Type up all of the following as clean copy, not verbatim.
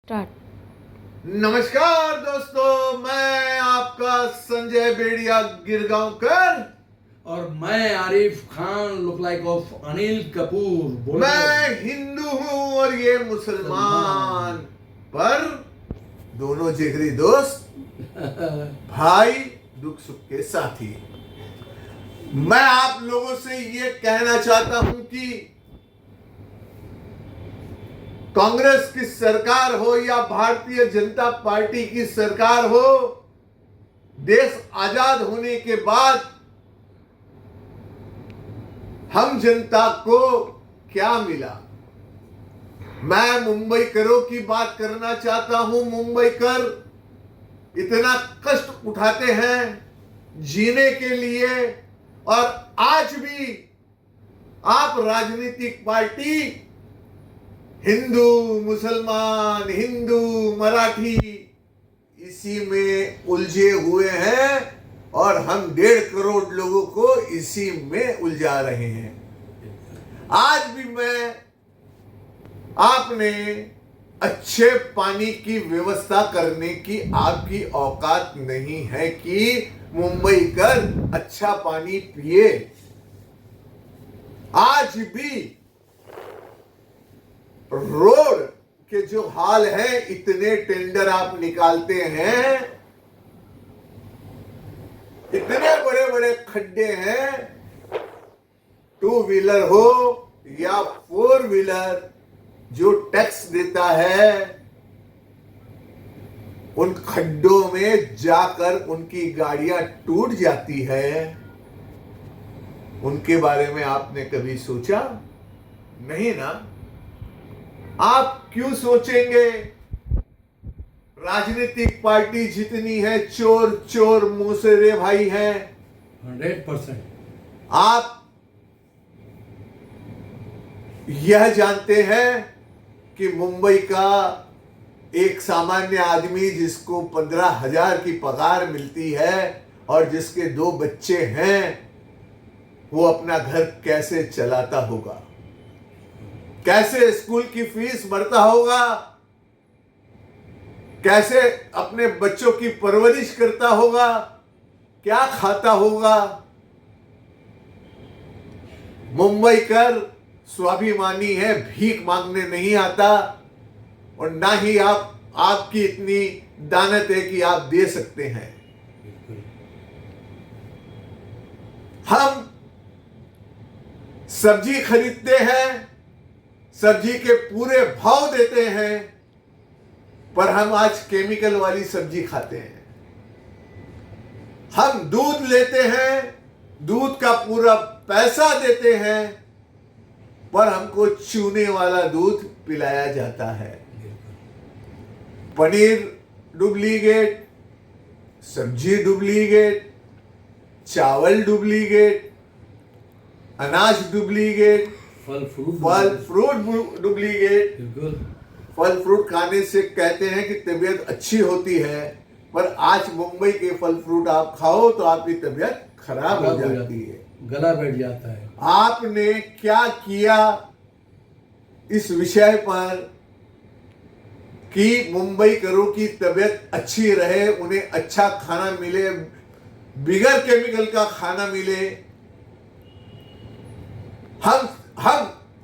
Start. नमस्कार दोस्तों, मैं आपका संजय बेड़िया गिरगांवकर और मैं Arif Khan look like of Anil Kapoor बोल रहा मैं हिंदू हूं और ये मुसलमान, पर दोनों जिगरी दोस्त, भाई, दुख सुख के साथी। मैं आप लोगों से ये कहना चाहता हूं कि कांग्रेस की सरकार हो या भारतीय जनता पार्टी की सरकार हो, देश आजाद होने के बाद हम जनता को क्या मिला। मैं मुंबई करों की बात करना चाहता हूं। मुंबई कर इतना कष्ट उठाते हैं जीने के लिए, और आज भी आप राजनीतिक पार्टी हिंदू मुसलमान, हिंदू मराठी, इसी में उलझे हुए हैं और हम 1.5 करोड़ लोगों को इसी में उलझा रहे हैं। आज भी मैं आपने अच्छे पानी की व्यवस्था करने की आपकी औकात नहीं है कि मुंबई कर अच्छा पानी पिए। आज भी रोड के जो हाल है, इतने टेंडर आप निकालते हैं, इतने बड़े बड़े खड्डे हैं, 2 व्हीलर हो या 4 व्हीलर, जो टैक्स देता है उन खड्डों में जाकर उनकी गाड़ियां टूट जाती है। उनके बारे में आपने कभी सोचा? नहीं ना। आप क्यों सोचेंगे? राजनीतिक पार्टी जितनी है, चोर चोर मुसरे भाई हैं। 100%। आप यह जानते हैं कि मुंबई का एक सामान्य आदमी जिसको 15,000 की पगार मिलती है और जिसके 2 बच्चे हैं, वो अपना घर कैसे चलाता होगा, कैसे स्कूल की फीस भरता होगा, कैसे अपने बच्चों की परवरिश करता होगा, क्या खाता होगा। मुंबई कर स्वाभिमानी है, भीख मांगने नहीं आता, और ना ही आपकी इतनी दानत है कि आप दे सकते हैं। हम सब्जी खरीदते हैं, सब्जी के पूरे भाव देते हैं, पर हम आज केमिकल वाली सब्जी खाते हैं। हम दूध लेते हैं, दूध का पूरा पैसा देते हैं, पर हमको चूने वाला दूध पिलाया जाता है। पनीर डुप्लीकेट, सब्जी डुप्लीकेट, चावल डुप्लीकेट, अनाज डुप्लीकेट, फल फ्रूट डुप्लीकेट। फल फ्रूट खाने से कहते हैं कि तबीयत अच्छी होती है, पर आज मुंबई के फल फ्रूट आप खाओ तो आपकी तबीयत खराब हो जाती है, गला बैठ जाता है। आपने क्या किया इस विषय पर कि मुंबई करों की तबीयत अच्छी रहे, उन्हें अच्छा खाना मिले, बिगर केमिकल का खाना मिले। हम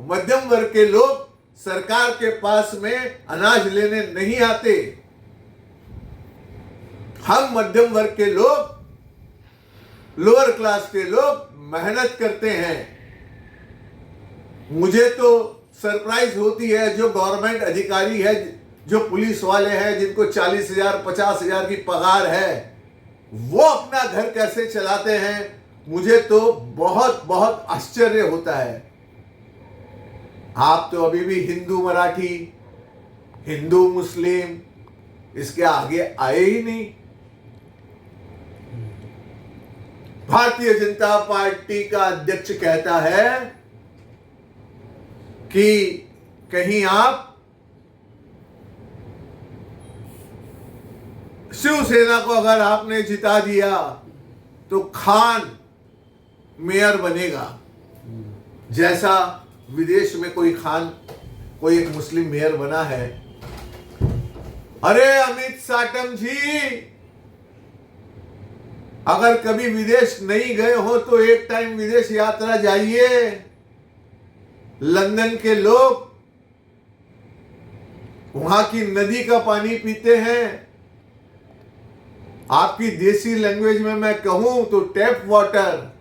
मध्यम वर्ग के लोग सरकार के पास में अनाज लेने नहीं आते। हम मध्यम वर्ग के लोग, लोअर क्लास के लोग मेहनत करते हैं। मुझे तो सरप्राइज होती है जो गवर्नमेंट अधिकारी है, जो पुलिस वाले हैं, जिनको 40,000 50,000 की पगार है, वो अपना घर कैसे चलाते हैं। मुझे तो बहुत बहुत आश्चर्य होता है। आप तो अभी भी हिंदू मराठी, हिंदू मुस्लिम, इसके आगे आए ही नहीं। भारतीय जनता पार्टी का अध्यक्ष कहता है कि कहीं आप शिवसेना को अगर आपने जिता दिया तो खान मेयर बनेगा। जैसा विदेश में कोई खान, कोई एक मुस्लिम मेयर बना है, अरे अमित साटम जी, अगर कभी विदेश नहीं गए हो तो एक टाइम विदेश यात्रा जाइए। लंदन के लोग वहां की नदी का पानी पीते हैं। आपकी देसी लैंग्वेज में मैं कहूं तो टैप वाटर,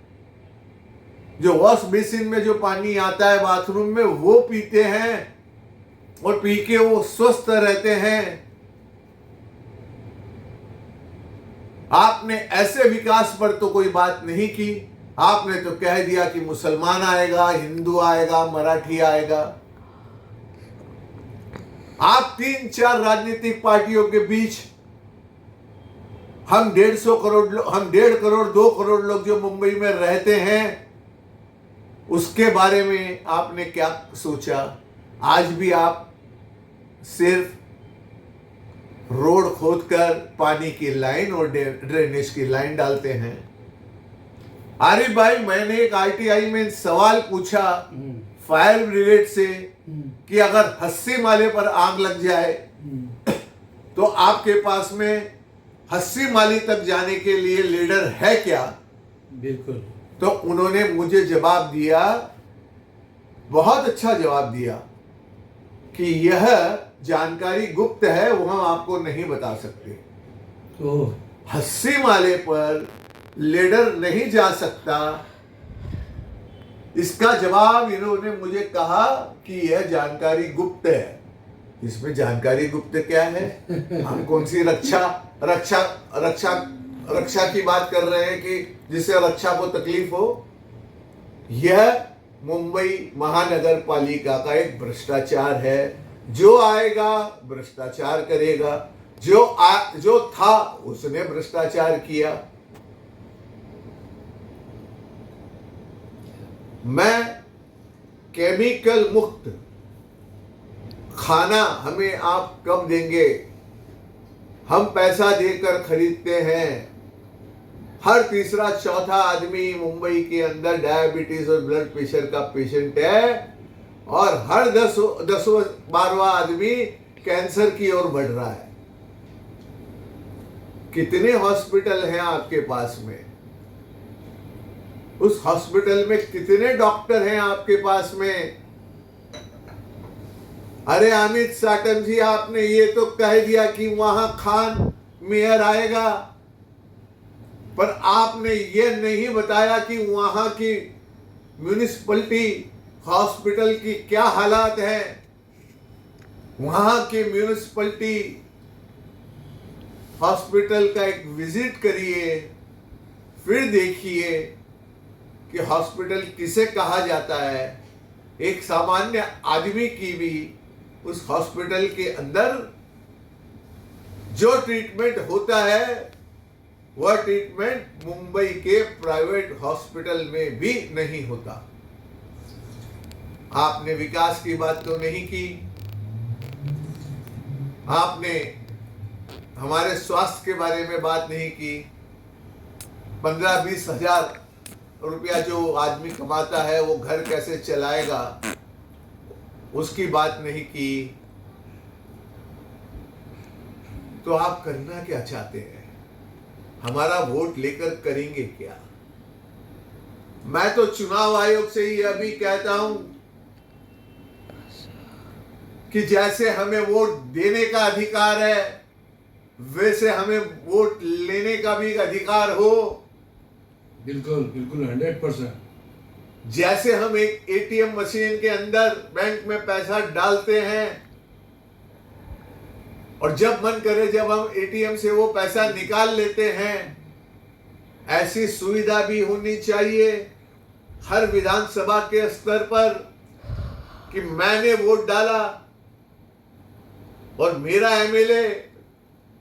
जो वॉश बेसिन में जो पानी आता है बाथरूम में, वो पीते हैं और पी के वो स्वस्थ रहते हैं। आपने ऐसे विकास पर तो कोई बात नहीं की। आपने तो कह दिया कि मुसलमान आएगा, हिंदू आएगा, मराठी आएगा। आप 3-4 राजनीतिक पार्टियों के बीच हम 1.5 करोड़ 2 करोड़ लोग जो मुंबई में रहते हैं, उसके बारे में आपने क्या सोचा? आज भी आप सिर्फ रोड खोदकर पानी की लाइन और ड्रेनेज की लाइन डालते हैं। आरिफ भाई, मैंने एक आईटीआई में सवाल पूछा फायर ब्रिगेड से कि अगर 80 माले पर आग लग जाए तो आपके पास में 80 माले तक जाने के लिए लीडर है क्या? बिल्कुल। तो उन्होंने मुझे जवाब दिया, बहुत अच्छा जवाब दिया कि यह जानकारी गुप्त है, वो हम आपको नहीं बता सकते। तो 80 माले पर लीडर नहीं जा सकता, इसका जवाब इन्होंने मुझे कहा कि यह जानकारी गुप्त है। इसमें जानकारी गुप्त क्या है? हम कौन सी रक्षा रक्षा रक्षा रक्षा की बात कर रहे हैं कि जिससे रक्षा को तकलीफ हो? यह मुंबई महानगर पालिका का एक भ्रष्टाचार है। जो आएगा भ्रष्टाचार करेगा, जो था उसने भ्रष्टाचार किया। मैं केमिकल मुक्त खाना हमें आप कब देंगे? हम पैसा देकर खरीदते हैं। हर तीसरा चौथा आदमी मुंबई के अंदर डायबिटीज और ब्लड प्रेशर का पेशेंट है और हर 10-12वां आदमी कैंसर की ओर बढ़ रहा है। कितने हॉस्पिटल हैं आपके पास में? उस हॉस्पिटल में कितने डॉक्टर हैं आपके पास में? अरे अमित साटम जी, आपने ये तो कह दिया कि वहां खान मेयर आएगा, पर आपने ये नहीं बताया कि वहां की म्यूनिसिपलिटी हॉस्पिटल की क्या हालात है। वहां की म्यूनिसिपलिटी हॉस्पिटल का एक विजिट करिए, फिर देखिए कि हॉस्पिटल किसे कहा जाता है। एक सामान्य आदमी की भी उस हॉस्पिटल के अंदर जो ट्रीटमेंट होता है, वह ट्रीटमेंट मुंबई के प्राइवेट हॉस्पिटल में भी नहीं होता। आपने विकास की बात तो नहीं की। आपने हमारे स्वास्थ्य के बारे में बात नहीं की। 15-20 हजार रुपया जो आदमी कमाता है वो घर कैसे चलाएगा, उसकी बात नहीं की। तो आप करना क्या चाहते हैं? हमारा वोट लेकर करेंगे क्या? मैं तो चुनाव आयोग से ही अभी कहता हूं कि जैसे हमें वोट देने का अधिकार है, वैसे हमें वोट लेने का भी अधिकार हो। बिल्कुल बिल्कुल 100%। जैसे हम एक एटीएम मशीन के अंदर बैंक में पैसा डालते हैं और जब मन करे जब हम एटीएम से वो पैसा निकाल लेते हैं, ऐसी सुविधा भी होनी चाहिए हर विधानसभा के स्तर पर कि मैंने वोट डाला और मेरा एमएलए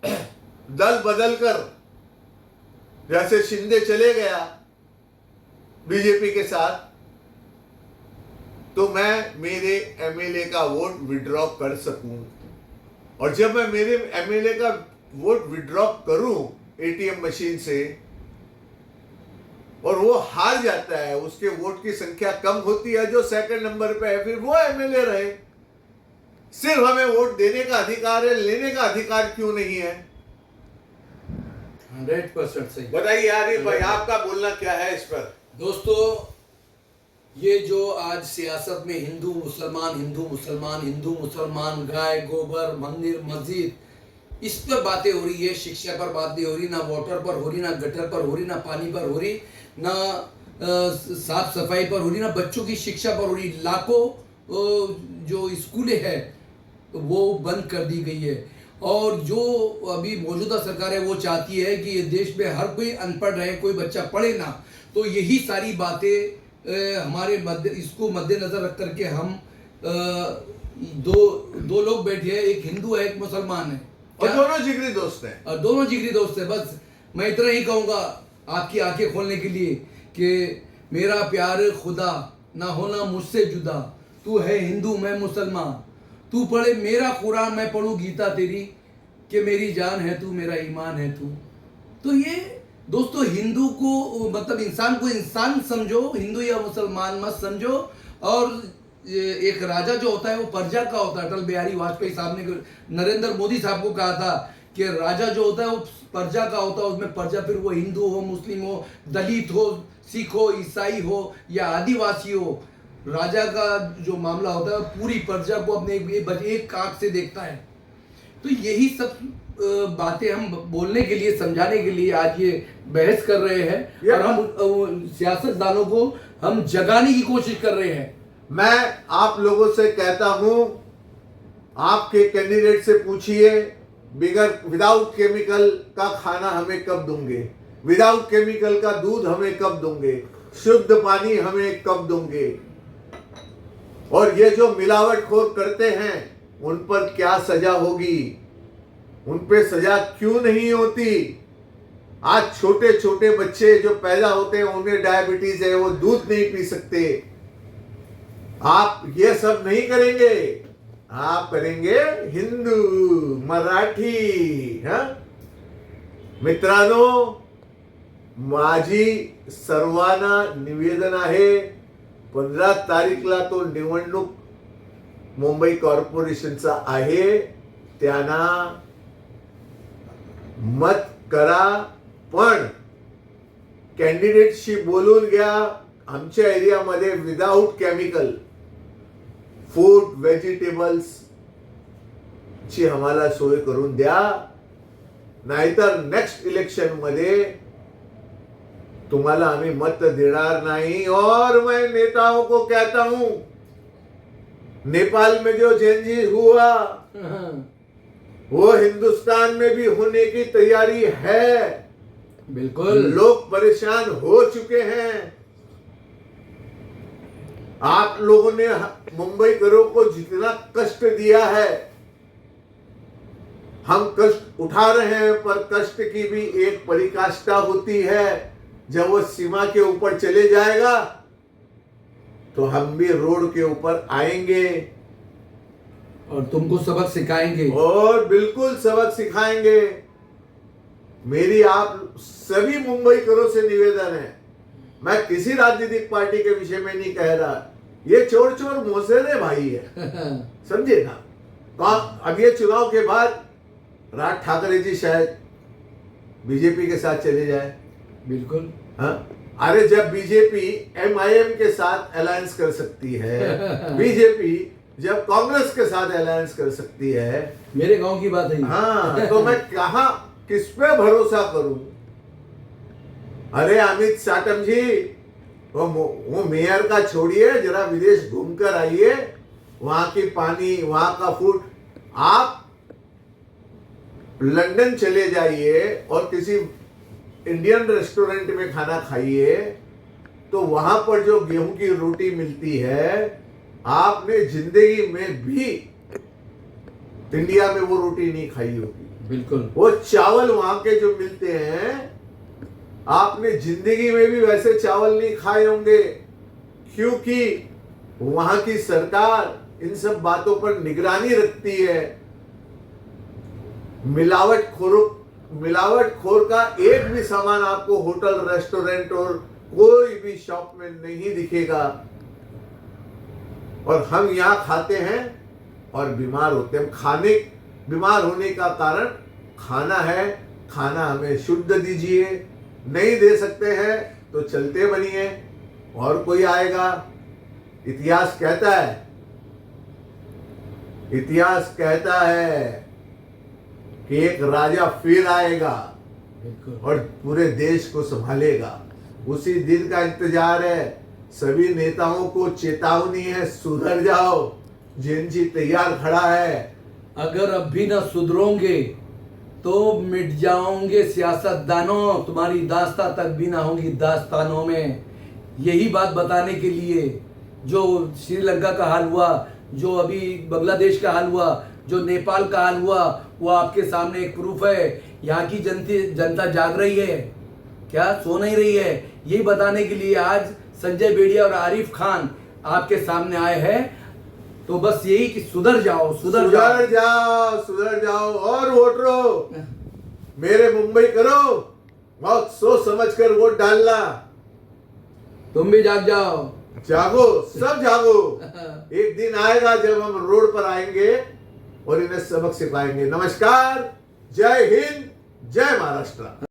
दल बदल कर, जैसे शिंदे चले गया बीजेपी के साथ, तो मैं मेरे एमएलए का वोट विड्रॉ कर सकूं। और जब मैं मेरे एमएलए का वोट विड्रॉ करूं एटीएम मशीन से और वो हार जाता है, उसके वोट की संख्या कम होती है, जो सेकंड नंबर पे है, फिर वो एमएलए रहे। सिर्फ हमें वोट देने का अधिकार है, लेने का अधिकार क्यों नहीं है? 100% सही। बताइए आरिफ भाई, आपका बोलना क्या है इस पर? दोस्तों, ये जो आज सियासत में हिंदू मुसलमान, हिंदू मुसलमान, हिंदू मुसलमान, गाय गोबर, मंदिर मस्जिद, इस पर बातें हो रही है, शिक्षा पर बातें हो रही, ना वाटर पर हो रही, ना गटर पर हो रही, ना पानी पर हो रही, ना साफ सफाई पर हो रही, ना बच्चों की शिक्षा पर हो रही। लाखों जो स्कूलें हैं वो बंद कर दी गई है, और जो अभी मौजूदा सरकार है वो चाहती है कि ये देश में हर कोई अनपढ़ रहे, कोई बच्चा पढ़े ना। तो यही सारी बातें हमारे इसको मद्देनजर रख करके हम दो लोग बैठे हैं, एक हिंदू है, एक मुसलमान है, और दोनों जिगरी दोस्त हैं। और दोनों जिगरी दोस्त है। बस मैं इतना ही कहूँगा आपकी आंखें खोलने के लिए कि मेरा प्यार खुदा ना होना मुझसे जुदा, तू है हिंदू मैं मुसलमान, तू पढ़े मेरा कुरान मैं पढ़ूँ गीता तेरी, कि मेरी जान है तू मेरा ईमान है तू। तो ये दोस्तों, हिंदू को मतलब इंसान को इंसान समझो, हिंदू या मुसलमान मत समझो। और एक राजा जो होता है वो प्रजा का होता है। अटल बिहारी वाजपेयी साहब ने नरेंद्र मोदी साहब को कहा था कि राजा जो होता है वो प्रजा का होता है, उसमें प्रजा फिर वो हिंदू हो, मुस्लिम हो, दलित हो, सिख हो, ईसाई हो या आदिवासी हो, राजा का जो मामला होता है पूरी प्रजा को अपने एक आंख से देखता है। तो यही सब बातें हम बोलने के लिए, समझाने के लिए आज ये बहस कर रहे हैं, और हम सियासतदानों को हम जगाने की कोशिश कर रहे हैं। मैं आप लोगों से कहता हूं, आपके कैंडिडेट से पूछिए, विदाउट केमिकल का खाना हमें कब दोगे, विदाउट केमिकल का दूध हमें कब दोगे, शुद्ध पानी हमें कब दोगे, और ये जो मिलावटखोर करते हैं उन पर क्या सजा होगी, उन पे सजा क्यों नहीं होती? आज छोटे छोटे बच्चे जो पैदा होते हैं उन्हें डायबिटीज है, वो दूध नहीं पी सकते। आप ये सब नहीं करेंगे, आप करेंगे हिंदू मराठी। मित्रांनो, माझी सर्वांना निवेदन आहे, 15 तारीखला तो निवडणूक मुंबई कॉर्पोरेशनचा आहे, त्यांना मत करा, पण कॅन्डिडेटशी बोलून घ्या। आमच्या एरियामध्ये विदाउट केमिकल फूड, व्हेजिटेबल्स ची आम्हाला सोय करून द्या, नाहीतर नेक्स्ट इलेक्शन मध्ये तुम्हाला आम्ही मत देणार नहीं। और मैं नेताओं को कहता हूं, नेपाल में जो जेनजी हुआ वो हिंदुस्तान में भी होने की तैयारी है। बिल्कुल, लोग परेशान हो चुके हैं। आप लोगों ने मुंबईकरों को जितना कष्ट दिया है, हम कष्ट उठा रहे हैं, पर कष्ट की भी एक परिकाष्ठा होती है। जब वो सीमा के ऊपर चले जाएगा तो हम भी रोड के ऊपर आएंगे और तुमको सबक सिखाएंगे, और बिल्कुल सबक सिखाएंगे। मेरी आप सभी मुंबईकरों से निवेदन है, मैं किसी राजनीतिक पार्टी के विषय में नहीं कह रहा, ये चोर चोर मोसेरे भाई है, समझे ना। अब ये चुनाव के बाद राज ठाकरे जी शायद बीजेपी के साथ चले जाए। बिल्कुल, हाँ, अरे जब बीजेपी एमआईएम के साथ अलायंस कर सकती है, बीजेपी जब कांग्रेस के साथ अलायंस कर सकती है, मेरे गांव की बात है। हाँ, तो मैं कहा किस पे भरोसा करूं? अरे अमित साटम जी, वो मेयर का छोड़िए, जरा विदेश घूमकर आइए, वहां की पानी, वहां का फूड। आप लंदन चले जाइए और किसी इंडियन रेस्टोरेंट में खाना खाइए, तो वहां पर जो गेहूं की रोटी मिलती है, आपने जिंदगी में भी इंडिया में वो रोटी नहीं खाई होगी। बिल्कुल, वो चावल वहां के जो मिलते हैं, आपने जिंदगी में भी वैसे चावल नहीं खाए होंगे, क्योंकि वहां की सरकार इन सब बातों पर निगरानी रखती है। मिलावटखोर का एक भी सामान आपको होटल, रेस्टोरेंट और कोई भी शॉप में नहीं दिखेगा। और हम यहां खाते हैं और बीमार होते हैं। बीमार होने का कारण खाना है। खाना हमें शुद्ध दीजिए, नहीं दे सकते हैं तो चलते बनिए, और कोई आएगा। इतिहास कहता है कि एक राजा फिर आएगा और पूरे देश को संभालेगा। उसी दिन का इंतजार है। सभी नेताओं को चेतावनी है, सुधर जाओ। जेएनजी तैयार खड़ा है। अगर अब भी न सुधरोगे तो मिट जाओगे सियासतदानों, तुम्हारी दास्तां तक भी ना होगी दास्तानों में। यही बात बताने के लिए जो श्रीलंका का हाल हुआ, जो अभी बांग्लादेश का हाल हुआ, जो नेपाल का हाल हुआ, वो आपके सामने एक प्रूफ है। यहाँ की जनता जाग रही है क्या, सो नहीं रही है। यही बताने के लिए आज संजय बेड़िया और आरिफ खान आपके सामने आए हैं। तो बस यही कि सुधर जाओ और वोटरों मेरे मुंबई करो, बहुत सोच समझ कर वोट डालना। तुम भी जाग जाओ, जागो, सब जागो। एक दिन आएगा जब हम रोड पर आएंगे और इन्हें सबक सिखाएंगे। नमस्कार, जय हिंद, जय महाराष्ट्र।